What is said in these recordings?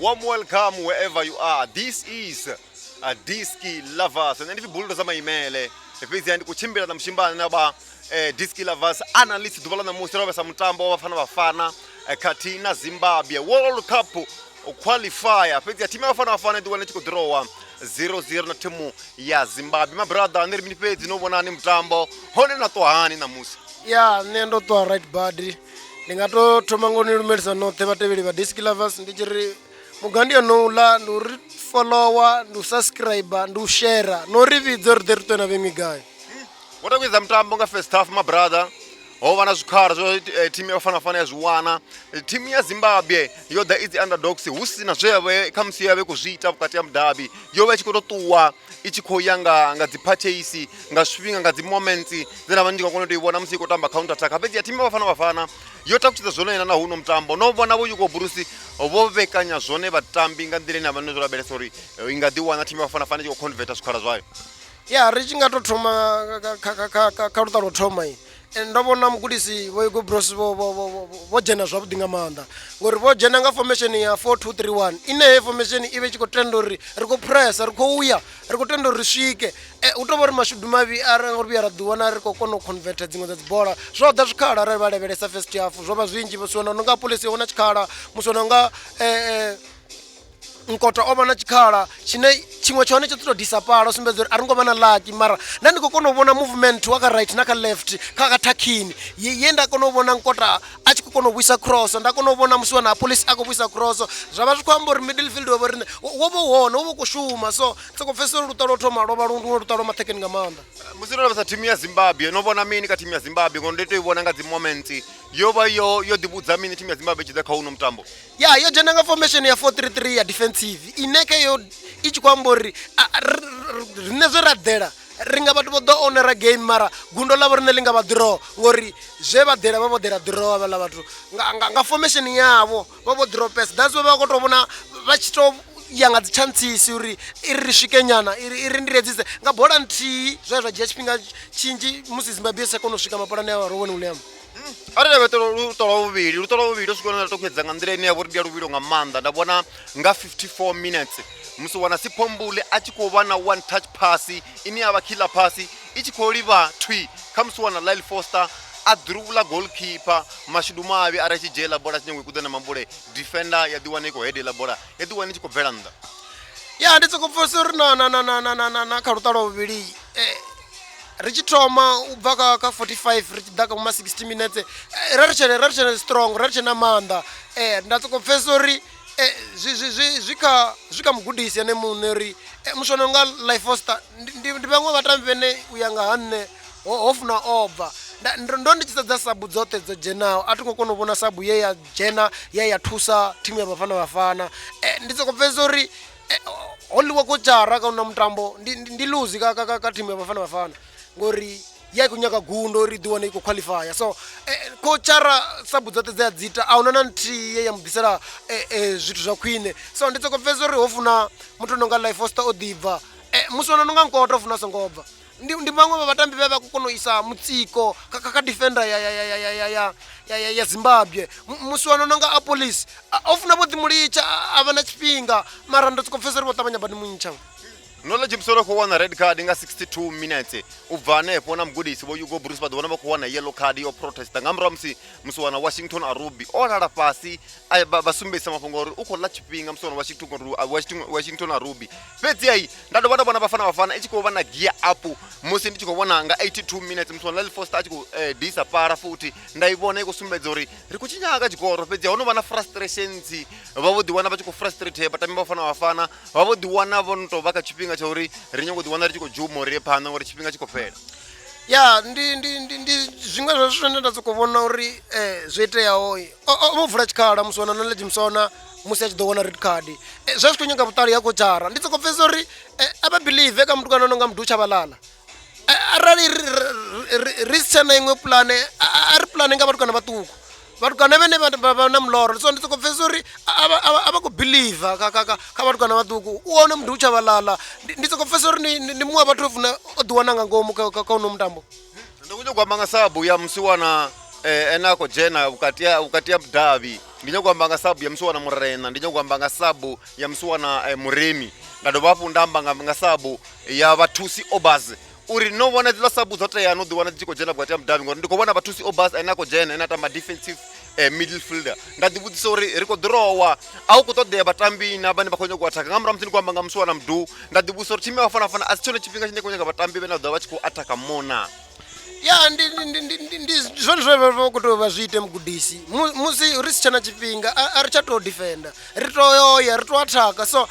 warm welcome wherever you are. This is DISKI lovers. And if you build some email, if you want to chimbira na mshimbana na ba DISKI lovers analyst dubala na musiro sa mtambo Bafana katina Zimbabwe World Cup qualifier. Pezi ya timu ya Bafana duwane chiko draw 0-0 na timu ya Zimbabwe. My brother neri minipezi no bona ni mtambo. Hone na tohani na musi. Yeah, nendo to right body. Ningato tomangoni lumelisa no tebatebeli ba DISKI lovers ndijiri mugandia no la no follower no subscriber no share no review rito na bemigayo. What are we the mtambo nga first half my brother? Ovana zvikara zo timu ya Bafana yazwana timu ya Zimbabwe yo the is underdogs usina zvewe kamsiya ve kuzviita vukati ya mudabi yo vechikototuwa ichikoyanga ngadzipurchase ngasvinga ngadzimoments zena vandinga konotoiona musiko tamba counter attack apedzi ya timu ya Bafana yotakuchita zvona na huno mutambo novona vo yuko Bruce vovekanya zvone vatambi ngandire na vanozora bere sorry ingadiwana timu ya Bafana chiko convert zvikara zvayo ya richinga to thoma ka rutaro thoma yi ndabona mugudisi voyiko Bruce vo jena zwavhuḓi nga maanḓa ngori vo jena nga formation ya 4-2-3-1 ine formation ive chiko tenda uri riko press riko uya riko tenda uri swike u tovha uri mashudu mavi ara ngori vhuya ra ḓiwana riko kona u convert dziṅwe dza dzibola zwo ḓa zwikhala arali vha levelesa first half zwo vha zwinzhi musiwana nga police yona tshikhala musiwana nga nkota o vana tshikhala chine chimwe chone tsho to disapala sumbedza uri a ringo vana lucky mara na ndiko kona u vona movement wa ka right na ka left ka attacking yenda kona u vona nkota a tshi kona u vhuisa cross nda kona u vona musiwana police a ko vhuisa cross zwa vha zwi khou amba uri middle field wa vha wo vho hona wo vho kushuma so tsoko pfesela lutalo thoma lo vha lundu lutalo mathekeni nga maanḓa musiro vha timu ya Zimbabwe no vona mini ka timu ya Zimbabwe ngondo to i vona nga dzi moments yo vha yo ḓivhudza mini timu ya Zimbabwe tshi ḓa kha uno mutambo ya yo dzhena nga formation ya 4-3-3 ya defensive ineke yo i tshi khou amba uri rine zwo radela ringa vhathu vho ḓo onera game mara gundo ḽavho rine ḽi nga vha draw ngori zwe vha ḓela vha vho ḓela draw avhaḽa vhathu nga formation yavho vha vho draw pass that's why vha khou tou vhona vha tshi tou ya nga dzi chances uri iri swike nyana iri ndiredzise nga bola nthihi zwa dzhia tshifhinga tshinzhi musi Zimbabwe sa kona u swika mapulani ya ro vhona uliam arali vha to lutolo vhuvhili swikona na to khedza nga nḓila ine ya vho ri ya luvhilo nga maanḓa nda vhona nga 54 minutes musi wana Siphombule a tshi khou vha na one touch pass ine ya vha killer pass I tshi khou livha thwi kha musi wana Lyle Foster a dribula goalkeeper mashudu mavi ara tshi dzhela bola tshi nyangwe kudana mambule defender ya diwana iko head la bola ya diwana tshi khou bvela nnḓa ya ndi tsoko pfesa uri na kha lutalo vhuvhili ri tshi thoma u bva ka 45 ri tshi ḓa ka ma 60 minutes ra ri strong ra ri na maanḓa nda tsoko pfesa uri zwi kha mugudisi ane muṋe uri mushono nga Life Foster ndi vhaṅwe vhatambi vhene u ya nga ha nṋe ho funa obva ndo ndi tshi sedza sabu dzoṱhe dzo dzhenaho a thi khou kona u vhona sabu ye ya dzhena ye ya thusa thimu ya Bafana ndi tsoko pfesa uri holiwa kochara ka una mutambo ndi lose ka thimu ya Bafana ngori ya kunyaka gundo ri ḓiwana iko qualifier so kochara sabu dzoṱhe dza dzita a una na nthihi ya mudisela zwithu zwa khwine so ndi tsoko pfesa uri ho funa muthu no nga Life Foster o ḓibva muswana no nga nkota o funa songo bva ndi vhaṅwe vha vhatambi vha vha kona u isa mutsiko ka defender ya Zimbabwe muswana no nga police o funa vho ḓimulitsha a vha na tshifhinga mara ndo tsoko pfesa uri vho ṱavhanya badi muntsha knowledge msoro khou wana red card nga 62 minutes u bva hanefho na mugudisi vho Hugo Bruce vha ḓo vhona vha khou wana yellow card yo protesta nga murahu musi wana Washington Arubi o lala fhasi vha sumbedzisa mafhungo uri u khou ḽa tshifhinga musi wana Washington Arubi fhedzi ai nda dovha nda vhona Bafana I tshi khou vha na gear up musi ndi tshi khou vhona nga 82 minutes musi wana Lyle Foster a tshi khou disapara futhi nda I vhona I khou sumbedza uri ri khou tshinyaka tshikoro fhedzi ho no vha na frustrations vha vho ḓiwana vha tshi khou frustrate vhatambi Bafana vha vho ḓiwana vho no tou vha kha tshifhinga tsha uri ri nyango ḓiwana ri tshi khou dzhuma uri phanḓa ngori tshifhinga tshi khou fhela ya ndi zwiṅwe zwa zwithu zwine nda sokou vhona uri zwo iteaho o vula tshikhala musi wana knowledge musona musi a tshi ḓo wana red card zwa zwi khou nyaga vhuṱali ya kochara ndi sokou pfesa uri a vha believe ka muthu kana no nga muthu tsha vhalala arali ri si tshena iṅwe pulane a ri pulane nga vhathu kana vhaṱuku vatukana vhene vha na muloro so ndi soko pfesa uri a vha khou believe kha vatukana vhaṱuku u wane muthu u tsha vhalala ndi soko pfesa uri ndi muṅwe wa vhathu o funa o ḓiwana nga ngomu kha uno mutambo ndi kutyo kwamba nga sabu ya musi wana ena a khou dzhena vhukati ya mudavi ndinyagwamba nga sabu ya msuwana murena ndinyagwamba nga sabu ya msuwana muremi ndadovapo ndamba nga sabu ya vatusi obas uri no vona dzila sabu zote ya no diwana dziko jena bwati ya mdavi ngori ndiko vona vatusi obas ainako jena inata ma defensive middle fielder ndadivutisa uri riko drowa au kutodea vatambi na vane vakonye kuataka ngamura mtini kwamba nga msuwana mdu ndadivutisa uri timu ya Bafana asichone chipinga chine konyeka vatambi vena dwa vachiko ataka mona ya ndi zvone zvo kuti vazviite mugudisi musi risichana chipinga arichato defender ritoyoya ritoataka so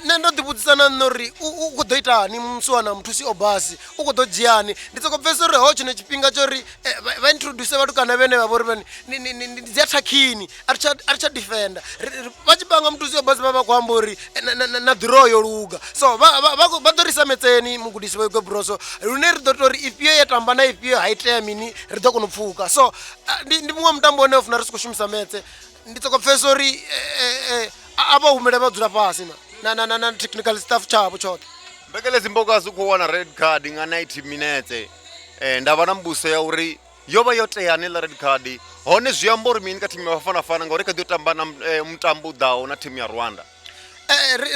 nendodivhudzisana nori ukudoitani musuwana muthusi obasi ukudodziani nditsokobvesa uri ho chine chipinga chori vaintroduce vatukana vene vavori vani dziatakini arichadefenda vachipanga muthusi obasi vavakuamba uri na draw yoluga so vadorisametseni mugudisi vaigobroso rune ridotori ipiyo yatamba na ipiyo haiteya mini rido kunopfuka so ndi mumwe mutambo one ufuna risikushumisa metse nditsokobvesa uri avahumele vadzula pasi na technical staff chavo chote mbekele zimbokazi ukuwana red card nga 90 minutes ndava na mbuso ya uri yova yoteyani la red card hone zviamba uri mini ka timu ya Bafana ngauri kadi yotamba na mutambo udhawo na timu ya Rwanda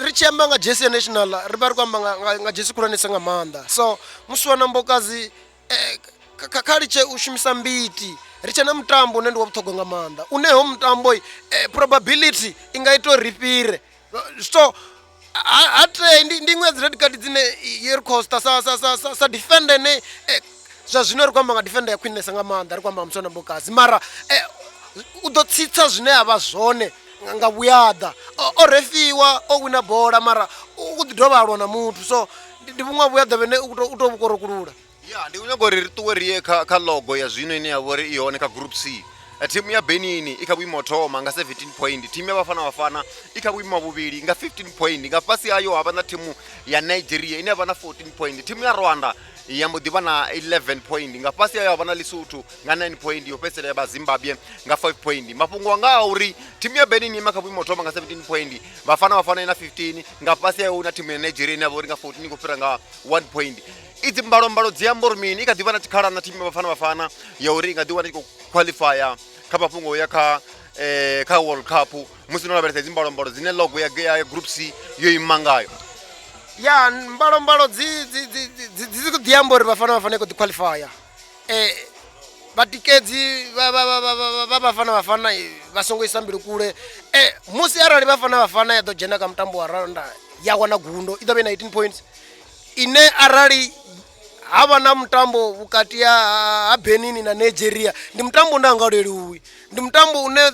richiyamba nga jesi ya national ri vari kwamba nga jesi kulanisa nga maanda so musuwana mbokazi kaliche ushumisa mbiti riche na mutambo une ndi wa vhuṱhogwa nga maanda uneho mutambo probability ingaito ripire so ate ndi ṅwedzi red card dzine yeri costa sa defender ne zwa zwino ri kwamba nga defender ya khwinesa nga maanda ri kwamba musuwana mbokazi mara u ḓo tsitsa zwine ava zwone nga vhuyaḓa o refiwa o wina bola mara u ḓi dovha alwa na muthu so ndi vhuṅwe vhuyaḓa vhene u to vhukorokulula ya ndi kunyaga uri ri ṱuwe riye kha logo ya zwino ine ya vhori i hone kha group C timu ya Benin i kha vhuimo thoma nga 17 point timu ya Bafana i kha vhuimo vhuvhili nga 15 point nga fhasi hayo havha na timu ya Nigeria ine havha na 14 point timu ya Rwanda ya mbo ḓivha na 11 point nga fhasi hayo havha na Lesotho nga 9 point yo fhedzisela ya Zimbabwe nga 5 point mafhungo anga uri timu ya Benin ima kha vhuimo thoma nga 17 point Bafana ina 15 nga fhasi hayo una timu ya Nigeria ine havha nga 14 ko fhira nga 1 point idzi mbalombalo dziamba uri mini i kha ḓivha na tshikhala na timu ya Bafana ya uri i nga ḓiwana i khou qualifya kha mafhungo ya kha World Cup musi no lavhelesa dzimbalombalo dzine logo ya group C yo ima ngayo ya mbalombalo dzi khou ḓiamba uri Bafana i khou ḓiqualifya vatikedzi va Bafana va songo isa mbilu kule musi arali Bafana ya ḓo dzhena kha mutambo wa Rwanda ya wana gundo i ḓo vha i na 18 points ine arali hava na mutambo vhukati ha Benin na Nigeria ndi mutambo une anga leluwi ndi mutambo une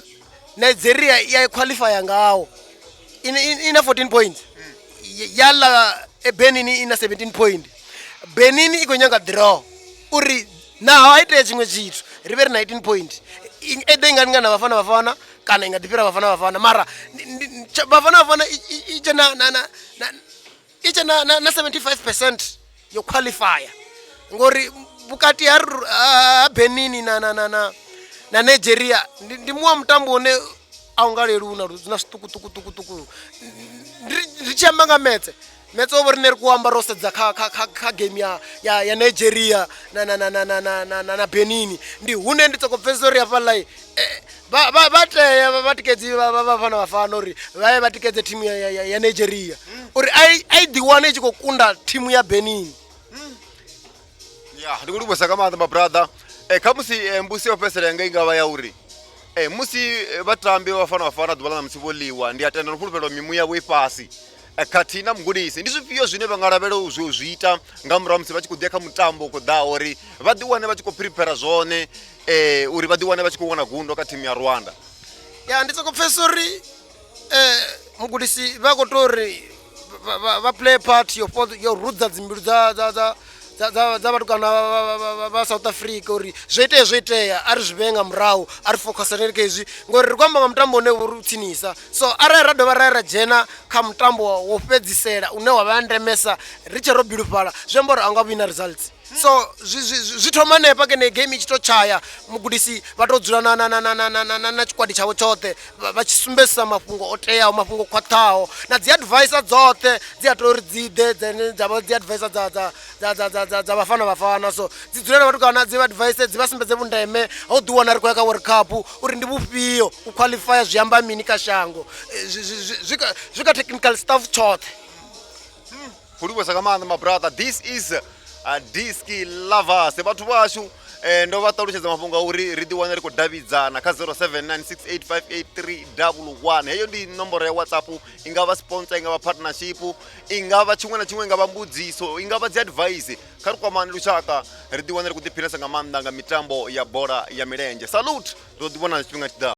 Nigeria ya qualify ngawo ina 14 points yala Benin ina 17 point Benin iko nyanga draw uri na haite chimwe chithu rive 19 point ede ingani na Bafana kana ingadipira Bafana mara Bafana iche na 75% yo qualifier ngori bukati ha Benin na Nigeria ndi muwa mutambo une aungaleluna ruzina tuku ndichamba nga metse over neri kuamba rosedza kha game ya Nigeria na Benin ndi hune nditsokobvesa uri afalai vateya vatikedzi Bafana uri vaye vatikedze timu ya Nigeria uri ai ḓiwane i tshi khou kunda timu ya Benin ya ndi kuti bwesa kama my brother kha musi mbusi yo fhesela nga ingavha ya uri musi vatambi Bafana ḓuvha na musi vholiwa ndi atenda nofulufhelo mimu yavho i fhasi khathihi na mugudisi ndi zwifhio zwine vha nga lavhelela zwi ita nga murahu musi vha tshi khou ḓiya kha mutambo u khou ḓaho uri vha ḓiwane vha tshi khou prepare zwone uri vha ḓiwane vha tshi khou wana gundo kha timu ya Rwanda ya ndi tsokopfesa uri mugudisi vha khou tou uri vha play part yo rudza dzimbilu dza vatukana va South Africa uri zwo itea ari zwi vhee nga murahu ari focusaneli kha hezwi ngori ri kwamba nga mutambo une uri u tsinisa so arali ra dovha ra dzhena kha mutambo wo fhedzisela une wa vha ndemesa ri tshe ro bilufhala zwi amba uri a nga vhina results so zwi thoma hanefha kene game i tshi to chaya mugudisi vha to dzula na tshikwadi tshavho tshoṱhe vha tshi sumbedzisa mafhungo o teaho mafhungo o khwaṱhaho na dzi advisor dzoṱhe dzi a tea uri dzi ḓe dzine dza vha dzi advisor dza Bafana so dzi dzule na vhatukana dzi vha advise dzi vha sumbedze vhundeme ha u ḓiwana ri khou ya kha World Cup uri ndi vhufhio u qualifya zwi amba mini kha shango zwi kha technical staff tshoṱhe. Khulivhuesa nga maanḓa my brother. This is DISKI lovers. Vhathu vashu ndo vha ṱalutshedza mafhungo a uri ri ḓiwane ri khou davhidzana kha 0796858311. Heyo ndi nomboro ya WhatsApp, i nga vha sponsor, i nga vha partnership, i nga vha tshiṅwe na tshiṅwe, i nga vha mbudziso, i nga vha dzi advice. Kha ri kwamane lushaka ri ḓiwane ri khou ḓiphina nga maanḓa nga mitambo ya bola ya milenzhe. Salute, ro ḓi vhona tshifhinga tshiḓaho.